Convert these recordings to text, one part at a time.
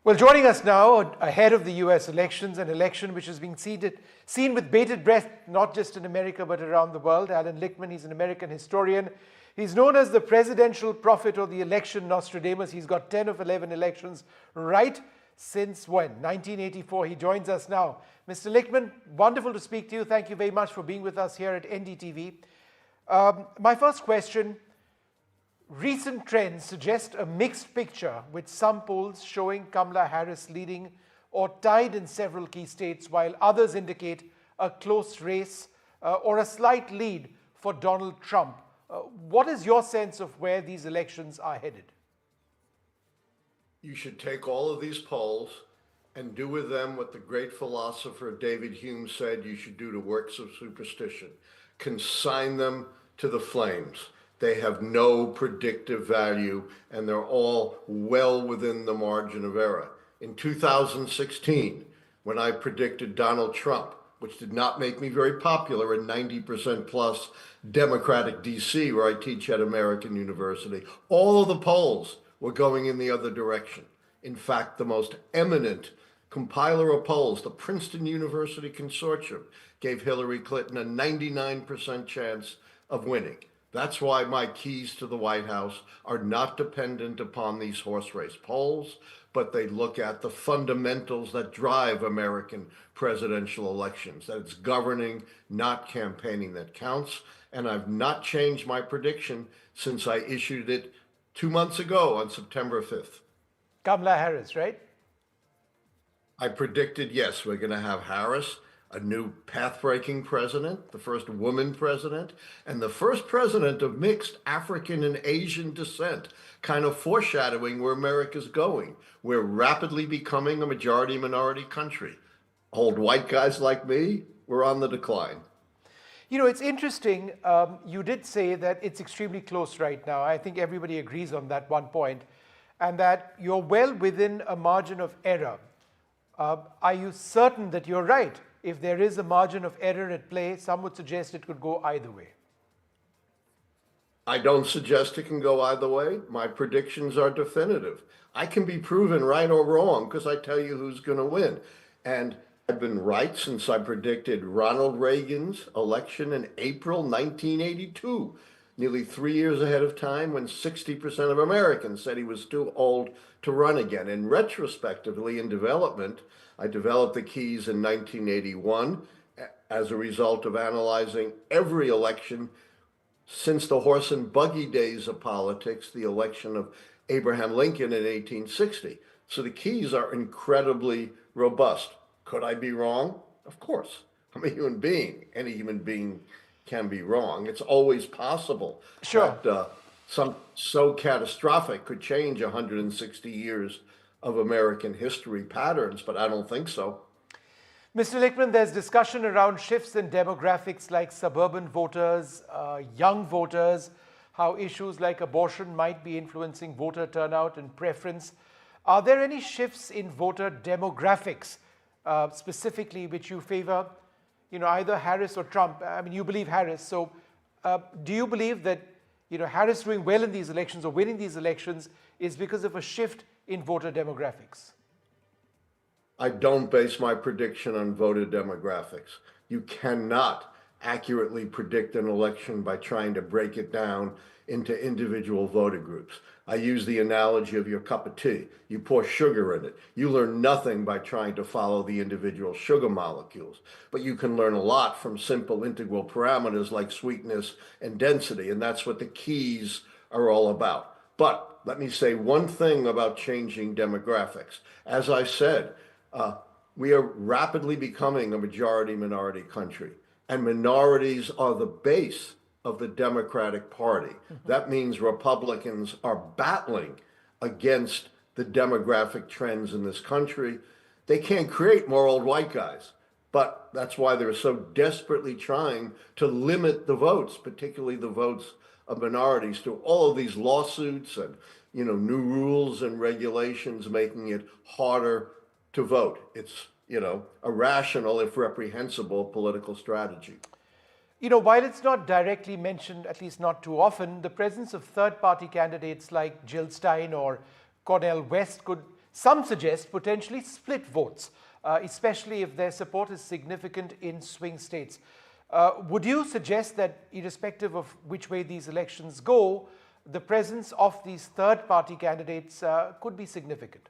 Well, joining us now ahead of the US elections, an election which is being seen with bated breath, not just in America, but around the world. Allan Lichtman, he's an American historian. He's known as the presidential prophet or the election Nostradamus. He's got 10 of 11 elections right since when? 1984. He joins us now. Mr. Lichtman, wonderful to speak to you. Thank you very much for being with us here at NDTV. My first question, recent trends suggest a mixed picture, with some polls showing Kamala Harris leading or tied in several key states, while others indicate a close race or a slight lead for Donald Trump. What is your sense of where these elections are headed? You should take all of these polls and do with them what the great philosopher David Hume said you should do to works of superstition. Consign them to the flames. They have no predictive value, and they're all well within the margin of error. In 2016, when I predicted Donald Trump, which did not make me very popular in 90% plus Democratic DC, where I teach at American University, all of the polls were going in the other direction. In fact, the most eminent compiler of polls, the Princeton University Consortium, gave Hillary Clinton a 99% chance of winning. That's why my keys to the White House are not dependent upon these horse race polls, but they look at the fundamentals that drive American presidential elections, that it's governing, not campaigning, that counts. And I've not changed my prediction since I issued it 2 months ago on September 5th. Kamala Harris, right? I predicted, yes, we're going to have Harris, a new path-breaking president, the first woman president, and the first president of mixed African and Asian descent, kind of foreshadowing where America's going. We're rapidly becoming a majority-minority country. Old white guys like me, we're on the decline. You know, it's interesting. You did say that it's extremely close right now. I think everybody agrees on that one point, and that you're well within a margin of error. Are you certain that you're right? If there is a margin of error at play, some would suggest it could go either way. I don't suggest it can go either way. My predictions are definitive. I can be proven right or wrong because I tell you who's going to win. And I've been right since I predicted Ronald Reagan's election in April 1982, nearly 3 years ahead of time, when 60% of Americans said he was too old to run again. And retrospectively, in development, I developed the keys in 1981 as a result of analyzing every election since the horse and buggy days of politics, the election of Abraham Lincoln in 1860. So the keys are incredibly robust. Could I be wrong? Of course. I'm a human being. Any human being can be wrong. It's always possible that something so catastrophic could change 160 years of American history patterns, but I don't think so. Mr. Lichtman, there's discussion around shifts in demographics like suburban voters, young voters, how issues like abortion might be influencing voter turnout and preference. Are there any shifts in voter demographics specifically which you favor, either Harris or Trump? I mean, you believe Harris. So do you believe that, Harris doing well in these elections or winning these elections is because of a shift in voter demographics? I don't base my prediction on voter demographics. You cannot accurately predict an election by trying to break it down into individual voter groups. I use the analogy of your cup of tea. You pour sugar in it. You learn nothing by trying to follow the individual sugar molecules, but you can learn a lot from simple integral parameters like sweetness and density, and that's what the keys are all about. But let me say one thing about changing demographics. As I said, we are rapidly becoming a majority-minority country, and minorities are the base of the Democratic Party. That means Republicans are battling against the demographic trends in this country. They can't create more old white guys, but that's why they're so desperately trying to limit the votes, particularly the votes of minorities, through all of these lawsuits and new rules and regulations, making it harder to vote. It's a rational, if reprehensible, political strategy. While it's not directly mentioned, at least not too often, the presence of third-party candidates like Jill Stein or Cornel West could Some suggest potentially split votes, especially if their support is significant in swing states. Would you suggest that, irrespective of which way these elections go, the presence of these third-party candidates could be significant?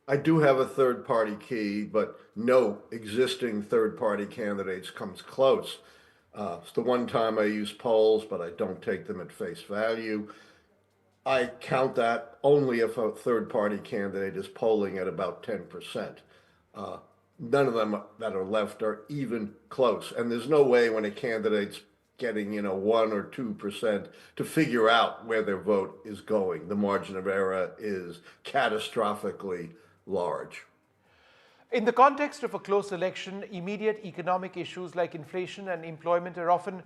I do have a third-party key, but no existing third-party candidates comes close. It's the one time I use polls, but I don't take them at face value. I count that only if a third-party candidate is polling at about 10%. None of them that are left are even close. And there's no way when a candidate's getting, 1 or 2% to figure out where their vote is going. The margin of error is catastrophically large. In the context of a close election, immediate economic issues like inflation and employment are often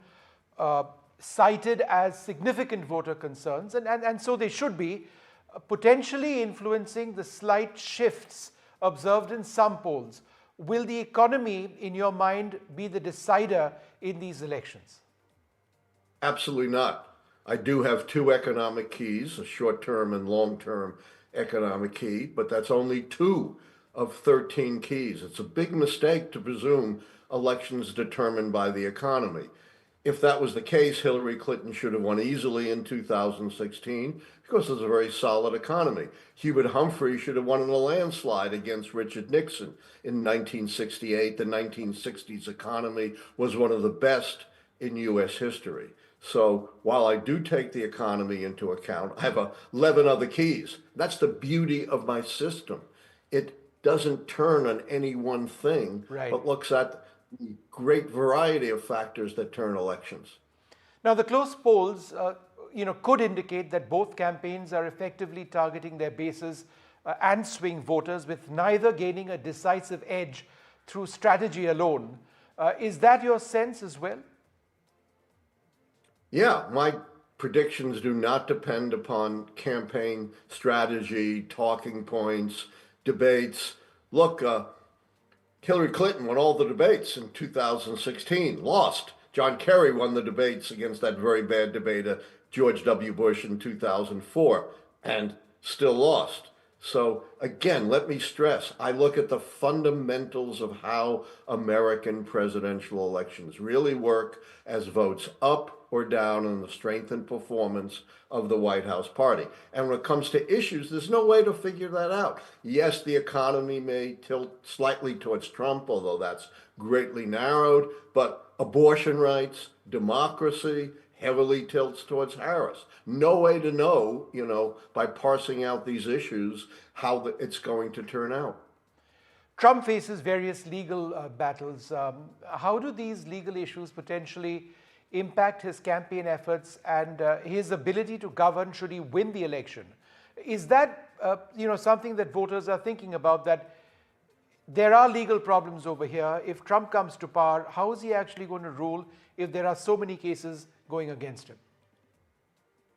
cited as significant voter concerns, and so they should be, potentially influencing the slight shifts observed in some polls. Will the economy, in your mind, be the decider in these elections? Absolutely not. I do have two economic keys, a short-term and long-term economic key, but that's only 2 of 13 keys. It's a big mistake to presume elections determined by the economy. If that was the case, Hillary Clinton should have won easily in 2016 because there's a very solid economy. Hubert Humphrey should have won in a landslide against Richard Nixon in 1968. The 1960s economy was one of the best in U.S. history. So while I do take the economy into account, I have 11 other keys. That's the beauty of my system. It doesn't turn on any one thing, but looks at the great variety of factors that turn elections. Now, the close polls, could indicate that both campaigns are effectively targeting their bases and swing voters, with neither gaining a decisive edge through strategy alone. Is that your sense as well? Yeah, my predictions do not depend upon campaign strategy, talking points, debates. Look, Hillary Clinton won all the debates in 2016, lost. John Kerry won the debates against that very bad debater, George W. Bush, in 2004, and still lost. So again, let me stress, I look at the fundamentals of how American presidential elections really work as votes up or down on the strength and performance of the White House party. And when it comes to issues, there's no way to figure that out. Yes, the economy may tilt slightly towards Trump, although that's greatly narrowed, but abortion rights, democracy, heavily tilts towards Harris. No way to know, by parsing out these issues, how it's going to turn out. Trump faces various legal battles. How do these legal issues potentially impact his campaign efforts and his ability to govern should he win the election? Is that something that voters are thinking about, that there are legal problems over here? If Trump comes to power, how is he actually going to rule if there are so many cases going against him?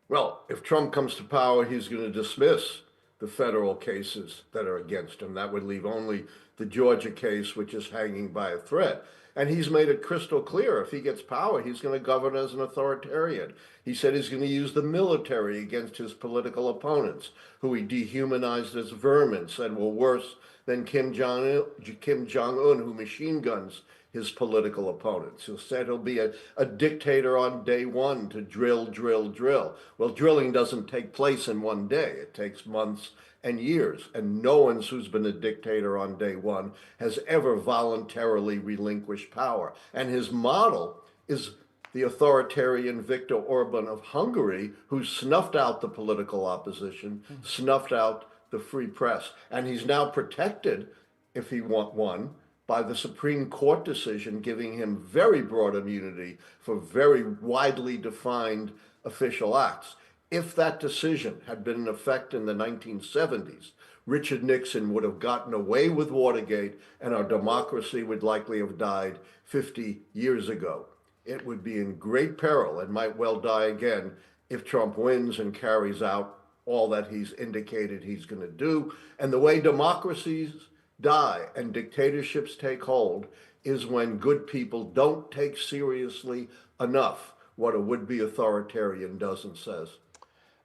Well, if Trump comes to power, he's going to dismiss the federal cases that are against him. That would leave only the Georgia case, which is hanging by a thread. And he's made it crystal clear, if he gets power, he's going to govern as an authoritarian. He said he's going to use the military against his political opponents, who he dehumanized as vermin, said were worse than Kim Jong-un, who machine guns his political opponents. He said he'll be a dictator on day one, to drill, drill, drill. Well, drilling doesn't take place in one day. It takes months and years. And no one who's been a dictator on day one has ever voluntarily relinquished power. And his model is the authoritarian Viktor Orban of Hungary, who snuffed out the political opposition, snuffed out the free press. And he's now protected, if he won, by the Supreme Court decision giving him very broad immunity for very widely defined official acts. If that decision had been in effect in the 1970s, Richard Nixon would have gotten away with Watergate, and our democracy would likely have died 50 years ago. It would be in great peril and might well die again if Trump wins and carries out all that he's indicated he's going to do. And the way democracies die and dictatorships take hold is when good people don't take seriously enough what a would-be authoritarian does and says.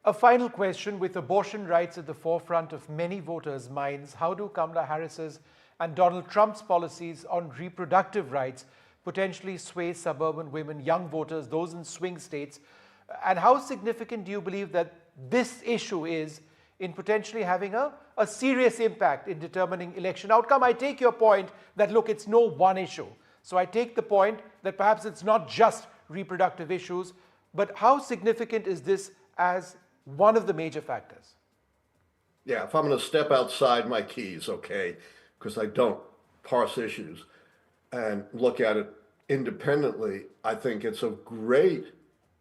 A final question: with abortion rights at the forefront of many voters' minds, how do Kamala Harris's and Donald Trump's policies on reproductive rights potentially sway suburban women, young voters, those in swing states? And how significant do you believe that this issue is in potentially having a serious impact in determining election outcome? I take your point that, look, it's no one issue. So I take the point that perhaps it's not just reproductive issues, but how significant is this as one of the major factors? Yeah, if I'm going to step outside my keys, okay, because I don't parse issues and look at it independently, I think it's of great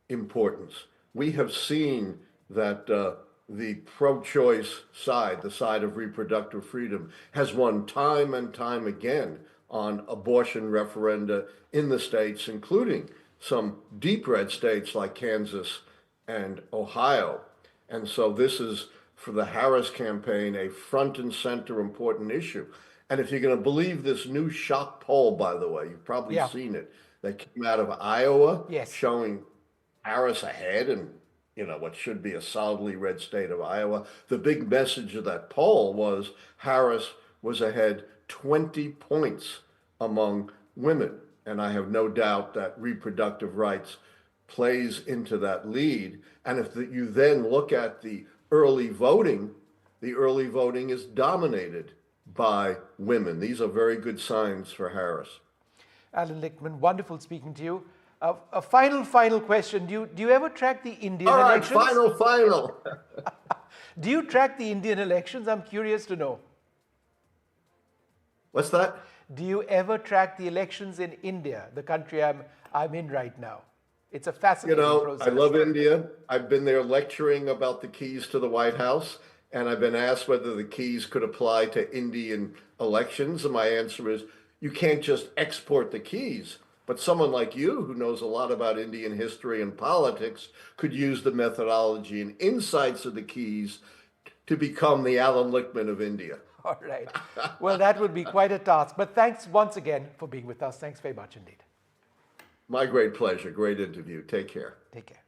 importance. We have seen that the pro-choice side, the side of reproductive freedom, has won time and time again on abortion referenda in the states, including some deep red states like Kansas and Ohio. And so this is, for the Harris campaign, a front and center important issue. And if you're going to believe this new shock poll, by the way, you've probably seen it, that came out of Iowa, showing Harris ahead in, what should be a solidly red state of Iowa. The big message of that poll was Harris was ahead 20 points among women. And I have no doubt that reproductive rights plays into that lead. And if you then look at the early voting is dominated by women. These are very good signs for Harris. Allan Lichtman, wonderful speaking to you. A final question. Do you ever track the Indian elections? All right, final. Do you track the Indian elections? I'm curious to know. What's that? Do you ever track the elections in India, the country I'm in right now? It's a fascinating process. I love India. I've been there lecturing about the keys to the White House, and I've been asked whether the keys could apply to Indian elections. And my answer is, you can't just export the keys. But someone like you, who knows a lot about Indian history and politics, could use the methodology and insights of the keys to become the Allan Lichtman of India. All right. Well, that would be quite a task. But thanks once again for being with us. Thanks very much indeed. My great pleasure. Great interview. Take care. Take care.